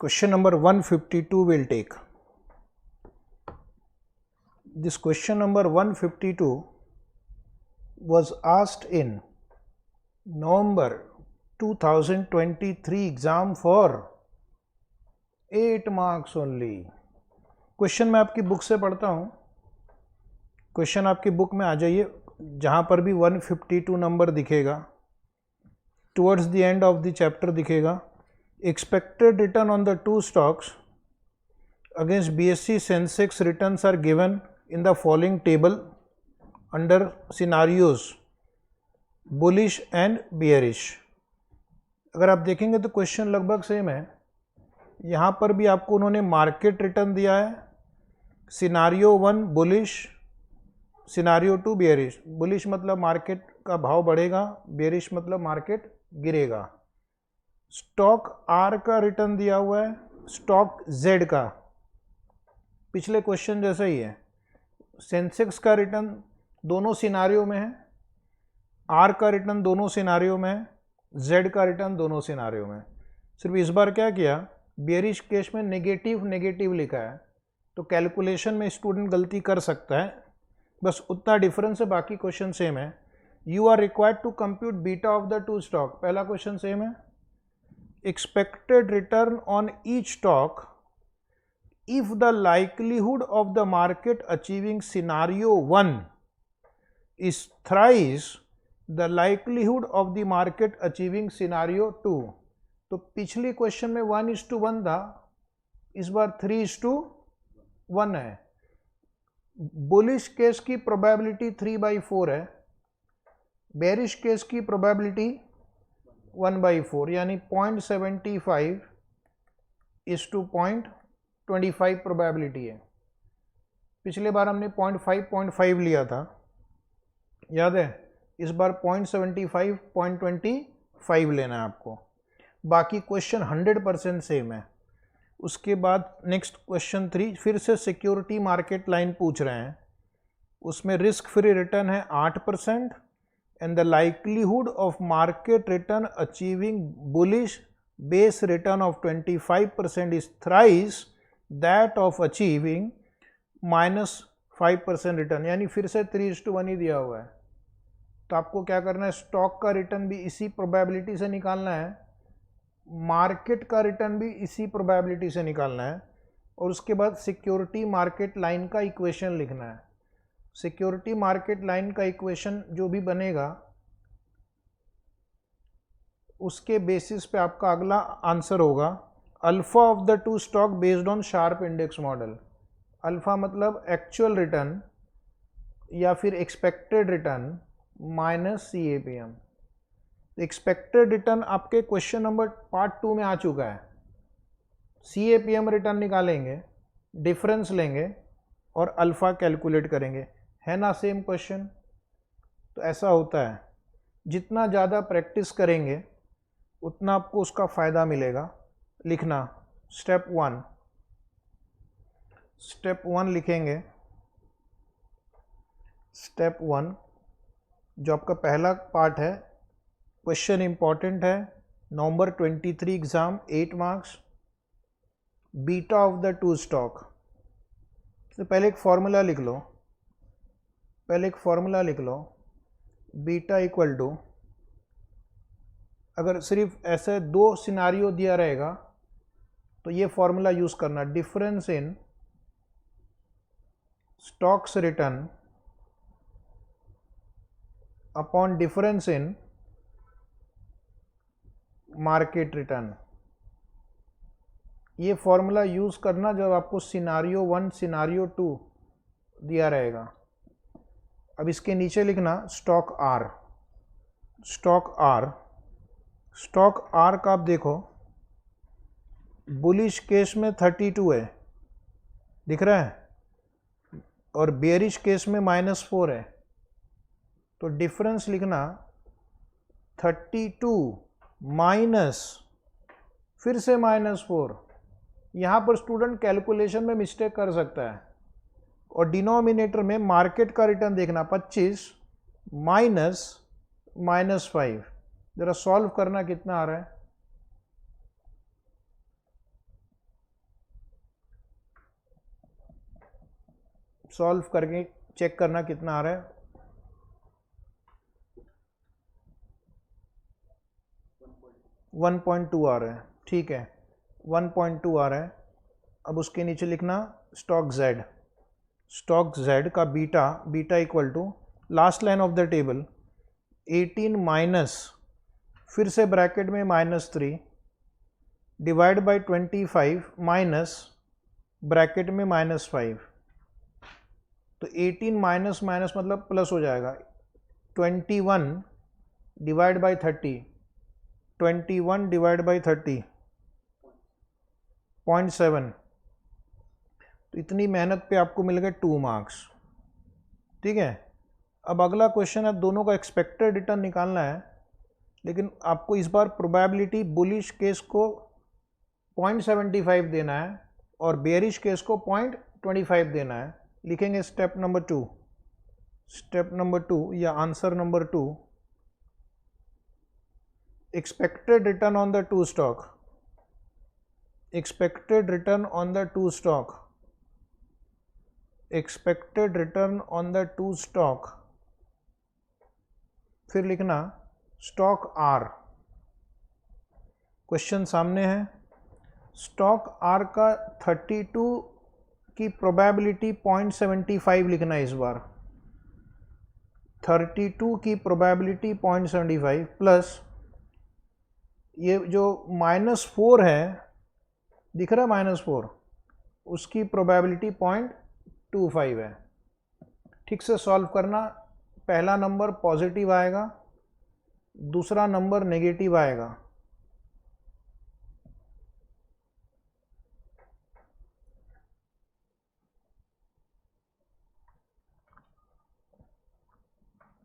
Question number 152 will take. This question number 152 was asked in November 2023 exam for 8 marks only. Question मैं आपकी book से पढ़ता हूँ. Question आपकी बुक में आ जाइए, जहाँ पर भी 152 नंबर दिखेगा, towards the end of the chapter दिखेगा. Expected return on the two stocks against BSE Sensex returns are given in the following table under scenarios bullish and bearish. अगर आप देखेंगे तो क्वेश्चन लगभग सेम है. यहाँ पर भी आपको उन्होंने मार्केट रिटर्न दिया है. Scenario 1 bullish, scenario 2 bearish. Bullish मतलब मार्केट का भाव बढ़ेगा, बेयरिश मतलब मार्केट गिरेगा. स्टॉक आर का रिटर्न दिया हुआ है, स्टॉक जेड का पिछले क्वेश्चन जैसा ही है. सेंसेक्स का रिटर्न दोनों सिनारियो में है, आर का रिटर्न दोनों सिनारियो में है, जेड का रिटर्न दोनों सिनारियो में. सिर्फ इस बार क्या किया, बेयरिश केस में नेगेटिव नेगेटिव लिखा है, तो कैलकुलेशन में स्टूडेंट गलती कर सकता है. बस उतना डिफरेंस है, बाकी क्वेश्चन सेम है. You are required to compute beta of the two stock. पहला क्वेश्चन सेम है. Expected return on each stock if the likelihood of the market achieving scenario 1 is thrice the likelihood of the market achieving scenario 2. तो पिछली question में 1:1 था, इस बार 3:1 है. Bullish case की probability 3/4 है, बेरिश केस की प्रोबेबिलिटी 1/4, यानी 0.75 इस टू 0.25 प्रोबेबिलिटी है. पिछले बार हमने 0.5 लिया था, याद है. इस बार 0.75 0.25 लेना है आपको. बाकी क्वेश्चन 100% सेम है. उसके बाद नेक्स्ट क्वेश्चन 3 फिर से सिक्योरिटी मार्केट लाइन पूछ रहे हैं. उसमें रिस्क फ्री रिटर्न है 8% and the likelihood of market return achieving bullish base return of 25% is thrice that of achieving -5% return, यानी फिर से 3:1 ही दिया हुआ है. तो आपको क्या करना है, स्टॉक का रिटर्न भी इसी प्रोबेबिलिटी से निकालना है, मार्केट का रिटर्न भी इसी प्रोबेबिलिटी से निकालना है, और उसके बाद सिक्योरिटी मार्केट लाइन का इक्वेशन लिखना है. सिक्योरिटी मार्केट लाइन का इक्वेशन जो भी बनेगा उसके बेसिस पे आपका अगला आंसर होगा alpha of the two stock based on sharp index model. Alpha मतलब एक्चुअल रिटर्न या फिर expected return minus CAPM. Expected return आपके क्वेश्चन नंबर पार्ट 2 में आ चुका है. CAPM रिटर्न निकालेंगे, डिफरेंस लेंगे और अल्फा कैलकुलेट करेंगे. है ना सेम क्वेश्चन. तो ऐसा होता है, जितना ज़्यादा प्रैक्टिस करेंगे उतना आपको उसका फ़ायदा मिलेगा. लिखना स्टेप 1 लिखेंगे. स्टेप 1 जो आपका पहला पार्ट है, क्वेश्चन इंपॉर्टेंट है, नवंबर 23 exam 8 marks. Beta of the two stock. तो पहले एक फॉर्मूला लिख लो. बीटा इक्वल टू, अगर सिर्फ ऐसे 2 सिनारियो दिया रहेगा तो ये फॉर्मूला यूज करना, difference in stocks return upon difference in market return. ये फॉर्मूला यूज करना जब आपको सिनारियो 1 सिनारियो 2 दिया रहेगा. अब इसके नीचे लिखना स्टॉक आर का आप देखो, बुलिश केस में 32 है, दिख रहा है, और बेयरिश केस में -4 है. तो डिफरेंस लिखना 32 माइनस फिर से -4. यहाँ पर स्टूडेंट कैलकुलेशन में मिस्टेक कर सकता है, और डिनोमिनेटर में मार्केट का रिटर्न देखना 25 माइनस -5. ज़रा सॉल्व करना कितना आ रहा है. सॉल्व करके चेक करना कितना आ रहा है। 1.2 आ रहा है, ठीक है, 1.2 आ रहा है। अब उसके नीचे लिखना स्टॉक जेड, स्टॉक जेड का beta, beta equal to last line of the table 18 minus, फिर से ब्रैकेट में -3 डिवाइड बाई 25 माइनस ब्रैकेट में -5, तो 18 माइनस माइनस मतलब प्लस हो जाएगा, 21 डिवाइड बाई 30, 21 डिवाइड बाई 30 0.7, तो इतनी मेहनत पे आपको मिल गए 2 मार्क्स, ठीक है। अब अगला क्वेश्चन है, दोनों का एक्सपेक्टेड रिटर्न निकालना है, लेकिन आपको इस बार प्रोबेबिलिटी बुलिश केस को 0.75 देना है और बेयरिश केस को 0.25 देना है। लिखेंगे स्टेप नंबर 2, स्टेप नंबर 2 या answer number 2, expected return on the two stock, expected return on the two stock, expected return on the two stock, फिर लिखना स्टॉक आर। क्वेश्चन सामने है, स्टॉक आर का 32 की प्रोबेबिलिटी 0.75 लिखना है इस बार, 32 की प्रोबेबिलिटी 0.75 प्लस ये जो -4 है, दिख रहा है -4, उसकी प्रोबेबिलिटी 0.25 है। ठीक से सॉल्व करना, पहला नंबर पॉजिटिव आएगा, दूसरा नंबर नेगेटिव आएगा।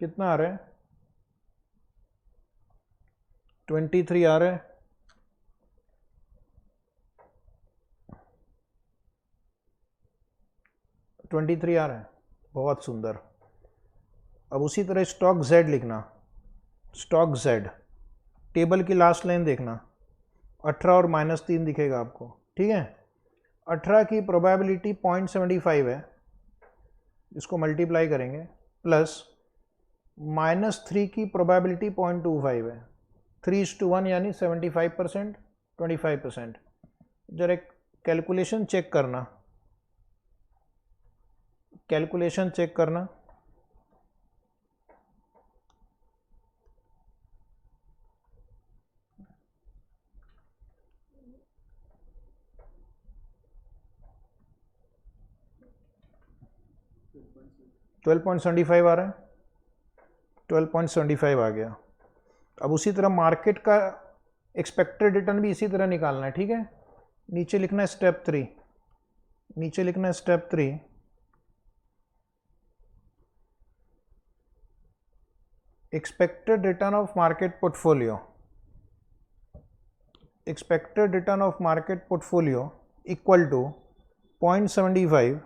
कितना आ रहा है? 23 आ रहा है। $23 आ रहा है, बहुत सुंदर। अब उसी तरह स्टॉक जेड लिखना, स्टॉक जेड, टेबल की लास्ट लाइन देखना, 18 और -3 दिखेगा आपको, ठीक है। 18 की प्रोबेबिलिटी 0.75 है, इसको मल्टीप्लाई करेंगे, प्लस -3 की प्रोबेबिलिटी 0.25 है, 3:1 यानी 75%, 25%। जरा कैलकुलेशन चेक करना, कैलकुलेशन चेक करना, $12.75 आ रहा है, 12.75 आ गया। अब उसी तरह मार्केट का एक्सपेक्टेड रिटर्न भी इसी तरह निकालना है, ठीक है। नीचे लिखना है स्टेप 3, नीचे लिखना है step 3, expected return of market portfolio, expected return of market portfolio equal to 0.75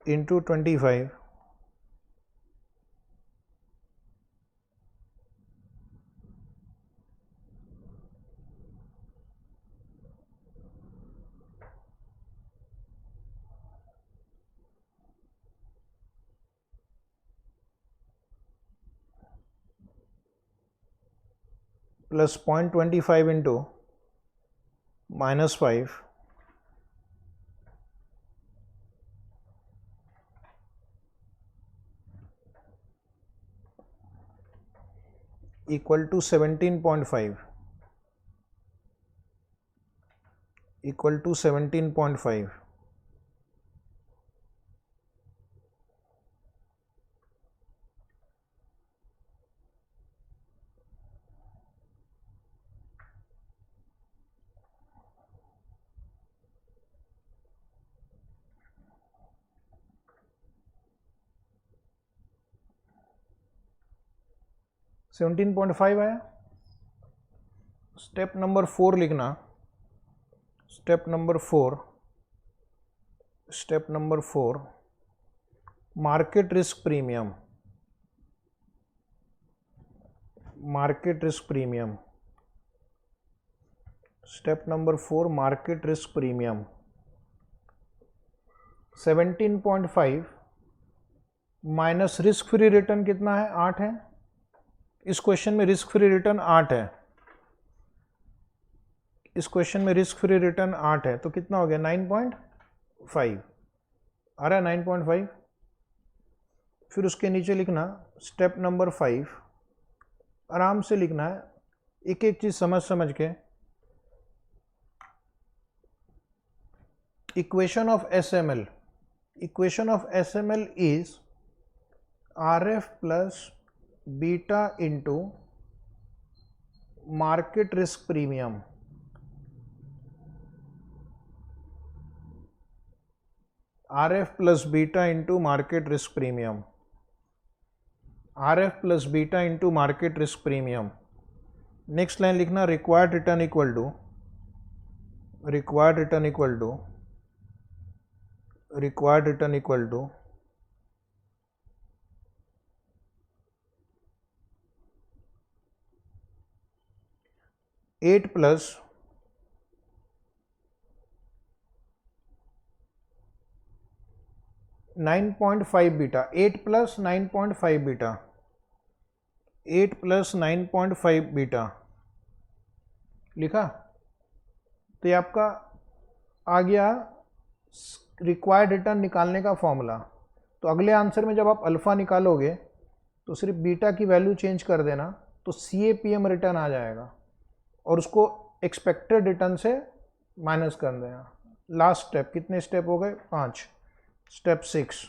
into 25 plus 0.25 into -5 equal to 17.5, equal to 17.5। $17.5 है। स्टेप नंबर 4 लिखना, step number 4, step number 4, market risk premium, market risk premium, step number 4 market risk premium 17.5 minus risk free return कितना है, 8 है। इस question में risk free return 8 है, इस question में रिस्क फ्री रिटर्न 8 है, तो कितना हो गया 9.5 आ रहा है 9.5। फिर उसके नीचे लिखना स्टेप नंबर 5, आराम से लिखना है, एक एक चीज समझ समझ के। Equation of SML, equation of SML is RF plus beta into market risk premium. RF plus beta into market risk premium, RF plus beta into market risk premium. Next line लिखना required return equal to, required return equal to, required return equal to 8 plus 9.5 beta, 8 plus 9.5 beta, 8 plus 9.5 beta लिखा। तो ये आपका आ गया required return निकालने का formula. तो अगले आंसर में जब आप अल्फ़ा निकालोगे तो सिर्फ बीटा की वैल्यू चेंज कर देना, तो CAPM रिटर्न आ जाएगा और उसको एक्सपेक्टेड रिटर्न से माइनस कर देना। लास्ट स्टेप, कितने स्टेप हो गए, 5। Step 6,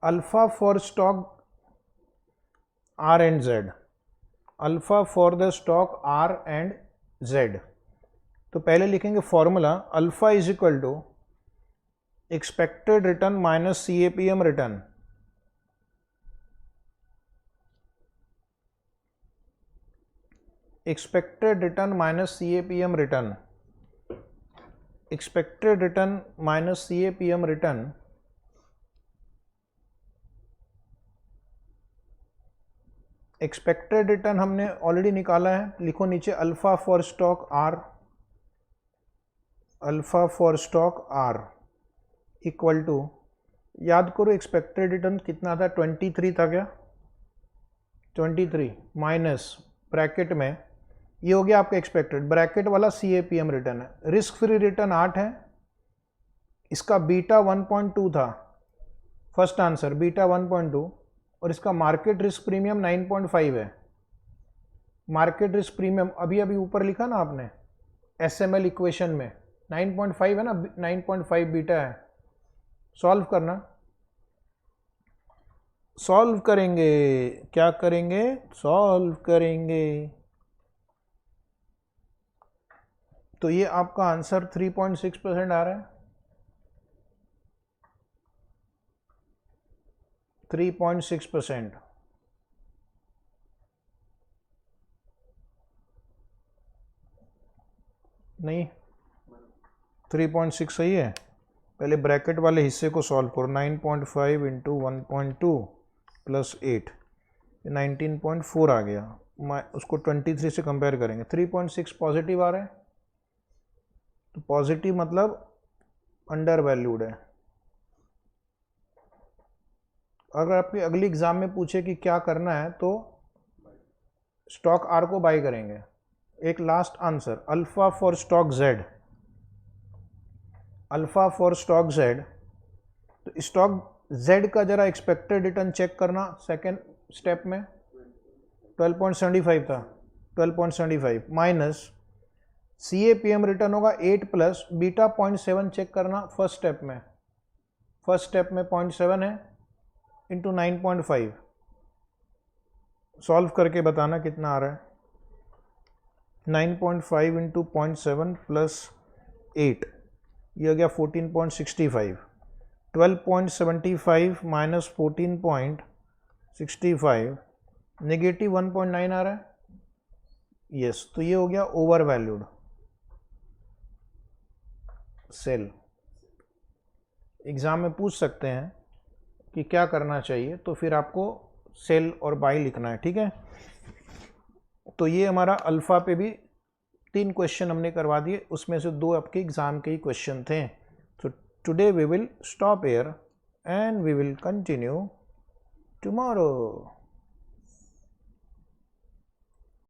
alpha for stock R and Z, alpha for the stock R and Z। तो पहले लिखेंगे formula, alpha is equal to expected return minus CAPM return. Expected return minus CAPM return, expected return minus CAPM return expected return हमने already निकाला है, लिखो नीचे alpha for stock R, alpha for stock R equal to, याद करो expected return कितना था, 23 था क्या, 23 माइनस ब्रैकेट में ये हो गया आपका एक्सपेक्टेड, ब्रैकेट वाला CAPM रिटर्न है। रिस्क फ्री रिटर्न 8 है, इसका बीटा 1.2 था, फर्स्ट आंसर बीटा 1.2, और इसका मार्केट रिस्क प्रीमियम 9.5 है। मार्केट रिस्क प्रीमियम अभी अभी ऊपर लिखा ना आपने SML इक्वेशन में 9.5 है ना, 9.5 बीटा है। सॉल्व करना, सॉल्व करेंगे, क्या करेंगे, सॉल्व करेंगे। तो ये आपका आंसर 3.6% आ रहा है, 3.6%। नहीं 3.6 सही है। पहले ब्रैकेट वाले हिस्से को सॉल्व करो, 9.5 इंटू 1.2 प्लस 8, 19.4 आ गया। मैं उसको 23 से कंपेयर करेंगे, 3.6 पॉजिटिव आ रहा है, तो पॉजिटिव मतलब अंडर वैल्यूड है। अगर आपकी अगली एग्जाम में पूछे कि क्या करना है तो स्टॉक R को बाय करेंगे। एक last answer, alpha for stock Z, alpha for stock Z। तो स्टॉक Z का जरा एक्सपेक्टेड रिटर्न चेक करना, सेकेंड स्टेप में 12.75 था, 12.75 माइनस CAPM रिटर्न होगा 8 प्लस बीटा 0.7 चेक करना फर्स्ट स्टेप में, फर्स्ट स्टेप में 0.7 है इंटू 9.5, सॉल्व करके बताना कितना आ रहा है। 9.5 इंटू 0.7 प्लस 8, ये हो गया 14.65, 12.75 माइनस 14.65 नेगेटिव 1.9 आ रहा है, यस। तो ये हो गया ओवर वैल्यूड सेल। एग्जाम में पूछ सकते हैं कि क्या करना चाहिए, तो फिर आपको सेल और बाय लिखना है, ठीक है। तो ये हमारा अल्फ़ा पे भी 3 क्वेश्चन हमने करवा दिए, उसमें से 2 आपके एग्ज़ाम के ही क्वेश्चन थे। तो today we will stop here and we will continue tomorrow.